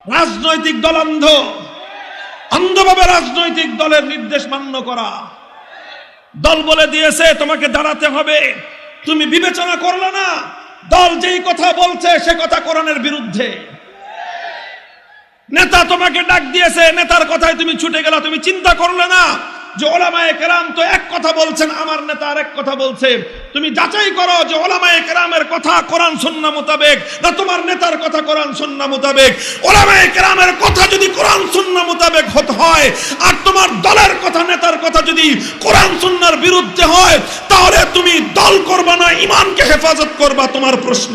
রাজনৈতিক দল অন্ধভাবে রাজনৈতিক দলের নির্দেশ মান্য করা। দল বলে দিয়েছে তোমাকে দাঁড়াতে হবে, তুমি বিবেচনা করলে না দল যেই কথা বলছে সে কথা কোরআনের বিরুদ্ধে। নেতা তোমাকে ডাক দিয়েছে, নেতার কথায় তুমি ছুটে গেলা, তুমি চিন্তা করলে না যে ওলামায়ে কেরাম তো এক কথা বলছেন, আমার নেতা আরেক কথা বলছে। তুমি যাচাই করো যে ওলামায়ে কেরামের কথা কোরআন সুন্নাহ মোতাবেক না তোমার নেতার কথা কোরআন সুন্নাহ মোতাবেক। ওলামায়ে কেরামের কথা যদি কোরআন সুন্নাহ মোতাবেক হতে হয় আর তোমার দলের কথা নেতার কথা যদি কোরআন সুন্নাহর বিরুদ্ধে হয়, তাহলে তুমি দল করবা না, ঈমানকে হেফাজত করবা। তোমার প্রশ্ন।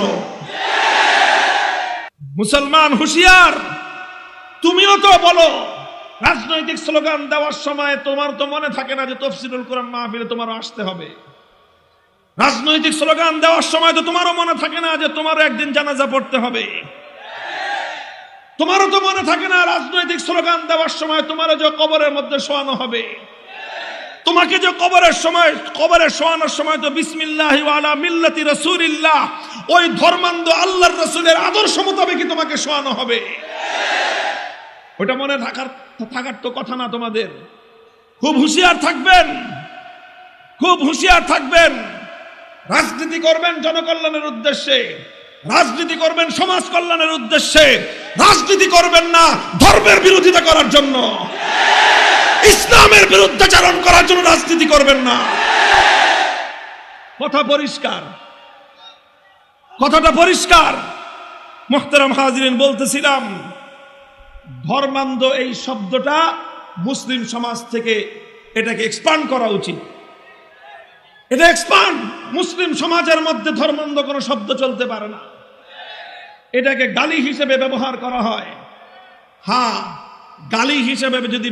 মুসলমান হুঁশিয়ার, তুমিও তো বলো রাজনৈতিক স্লোগান দেওয়ার সময় তোমার তো মনে থাকে না যে তাফসীরুল কোরআন মাহফিলে তোমারও আসতে হবে। রাজনৈতিক স্লোগান দেওয়ার সময় তো তোমারও মনে থাকে না যে তোমারও একদিন জানাজা পড়তে হবে। তোমারও তো মনে থাকে না রাজনৈতিক স্লোগান দেওয়ার সময় তোমারও যে কবরের মধ্যে শোয়ানো হবে। তোমাকে যে কবরে শোয়ানোর সময় তো বিসমিল্লাহি ওয়া আলা মিল্লাতি রাসূলিল্লাহ, ওই ধর্মান্ধ আল্লাহর রাসূলের আদর্শ মোতাবেকই তোমাকে শোয়ানো হবে। ওটা মনে থাকার তো কথা না তোমাদের। খুব হুঁশিয়ার থাকবেন, খুব হুঁশিয়ার থাকবেন। রাজনীতি করবেন জনকল্যাণের উদ্দেশ্যে, রাজনীতি করবেন সমাজ কল্যাণের উদ্দেশ্যে, রাজনীতি করবেন না ধর্মের বিরোধিতা করার জন্য, ইসলামের বিরুদ্ধাচরণ করার জন্য রাজনীতি করবেন না। কথা পরিষ্কার, কথাটা পরিষ্কার। মুহতারাম হাজিরিন, বলতেছিলাম ধর্মান্ধ এই শব্দটা মুসলিম সমাজ থেকে এটাকে এক্সপান্ড করা উচিত। এটা এক্সপান্ড, মুসলিম সমাজের মধ্যে ধর্মান্ধ কোনো শব্দ চলতে পারে না। এটাকে গালি হিসেবে ব্যবহার করা হয়। হ্যাঁ, গালি হিসেবে যদি